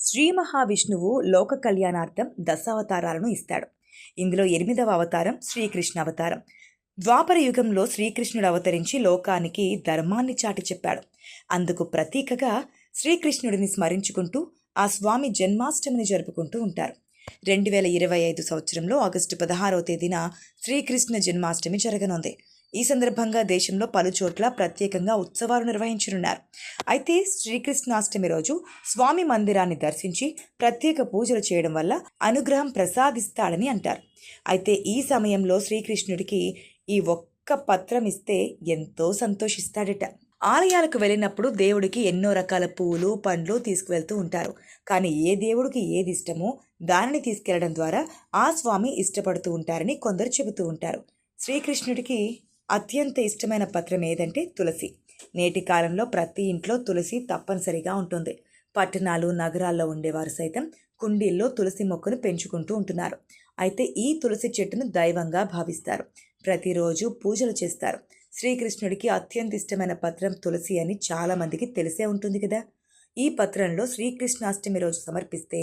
శ్రీ మహావిష్ణువు లోక కళ్యాణార్థం దశావతారాలను ఇస్తాడు. ఇందులో 8వ అవతారం శ్రీకృష్ణ అవతారం. ద్వాపర యుగంలో శ్రీకృష్ణుడు అవతరించి లోకానికి ధర్మాన్ని చాటి చెప్పాడు. అందుకు ప్రతీకగా శ్రీకృష్ణుడిని స్మరించుకుంటూ ఆ స్వామి జన్మాష్టమిని జరుపుకుంటూ ఉంటారు. 2025 సంవత్సరంలో ఆగస్టు 16వ తేదీన శ్రీకృష్ణ జన్మాష్టమి జరగనుంది. ఈ సందర్భంగా దేశంలో పలుచోట్ల ప్రత్యేకంగా ఉత్సవాలు నిర్వహించనున్నారు. అయితే శ్రీకృష్ణాష్టమి రోజు స్వామి మందిరాన్ని దర్శించి ప్రత్యేక పూజలు చేయడం వల్ల అనుగ్రహం ప్రసాదిస్తాడని అంటారు. అయితే ఈ సమయంలో శ్రీకృష్ణుడికి ఈ ఒక్క పత్రం ఇస్తే ఎంతో సంతోషిస్తాడట. ఆలయాలకు వెళ్ళినప్పుడు దేవుడికి ఎన్నో రకాల పూలు పండ్లు తీసుకువెళ్తూ ఉంటారు. కానీ ఏ దేవుడికి ఏది ఇష్టమో దానిని తీసుకెళ్లడం ద్వారా ఆ స్వామి ఇష్టపడుతూ ఉంటారని కొందరు చెబుతూ ఉంటారు. శ్రీకృష్ణుడికి అత్యంత ఇష్టమైన పత్రం ఏదంటే తులసి. నేటి కాలంలో ప్రతి ఇంట్లో తులసి తప్పనిసరిగా ఉంటుంది. పట్టణాలు నగరాల్లో ఉండేవారు సైతం కుండీల్లో తులసి మొక్కను పెంచుకుంటూ ఉంటున్నారు. అయితే ఈ తులసి చెట్టును దైవంగా భావిస్తారు. ప్రతిరోజు పూజలు చేస్తారు. శ్రీకృష్ణుడికి అత్యంత ఇష్టమైన పత్రం తులసి అని చాలామందికి తెలిసే ఉంటుంది కదా. ఈ పత్రంలో శ్రీకృష్ణాష్టమి రోజు సమర్పిస్తే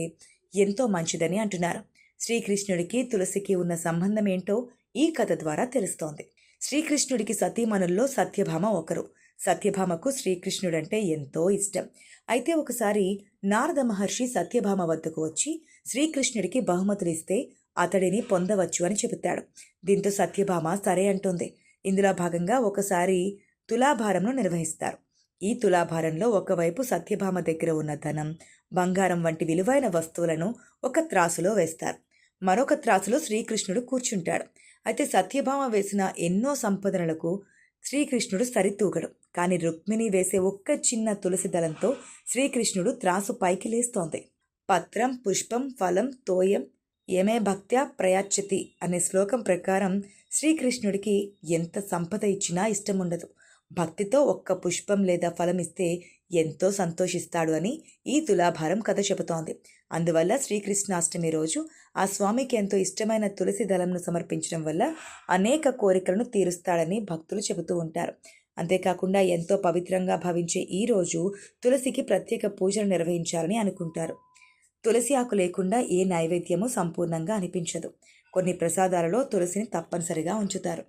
ఎంతో మంచిదని అంటున్నారు. శ్రీకృష్ణుడికి తులసికి ఉన్న సంబంధం ఏంటో ఈ కథ ద్వారా తెలుస్తోంది. శ్రీకృష్ణుడికి సతీమణుల్లో సత్యభామ ఒకరు. సత్యభామకు శ్రీకృష్ణుడంటే ఎంతో ఇష్టం. అయితే ఒకసారి నారద మహర్షి సత్యభామ వద్దకు వచ్చి శ్రీకృష్ణుడికి బహుమతులు ఇస్తే అతడిని పొందవచ్చు అని చెబుతాడు. దీంతో సత్యభామ సరే అంటుంది. ఇందులో భాగంగా ఒకసారి తులాభారంను నిర్వహిస్తారు. ఈ తులాభారంలో ఒకవైపు సత్యభామ దగ్గర ఉన్న ధనం, బంగారం వంటి విలువైన వస్తువులను ఒక త్రాసులో వేస్తారు. మరొక త్రాసులో శ్రీకృష్ణుడు కూర్చుంటాడు. అయితే సత్యభామ వేసిన ఎన్నో సంపదనలకు శ్రీకృష్ణుడు సరితూగడు. కానీ రుక్మిణి వేసే ఒక్క చిన్న తులసి దళంతో శ్రీకృష్ణుడు త్రాసు పైకి లేస్తోంది. పత్రం పుష్పం ఫలం తోయం ఏమే భక్త్యా ప్రయాచ్యతి అనే శ్లోకం ప్రకారం శ్రీకృష్ణుడికి ఎంత సంపద ఇచ్చినా ఇష్టముండదు. భక్తితో ఒక్క పుష్పం లేదా ఫలం ఇస్తే ఎంతో సంతోషిస్తాడు అని ఈ తులాభారం కథ చెబుతోంది. అందువల్ల శ్రీకృష్ణాష్టమి రోజు ఆ స్వామికి ఎంతో ఇష్టమైన తులసి దళంను సమర్పించడం వల్ల అనేక కోరికలను తీరుస్తాడని భక్తులు చెబుతూ ఉంటారు. అంతేకాకుండా ఎంతో పవిత్రంగా భావించే ఈ రోజు తులసికి ప్రత్యేక పూజలు నిర్వహించాలని అనుకుంటారు. తులసి ఆకు లేకుండా ఏ నైవేద్యము సంపూర్ణంగా అనిపించదు. కొన్ని ప్రసాదాలలో తులసిని తప్పనిసరిగా ఉంచుతారు.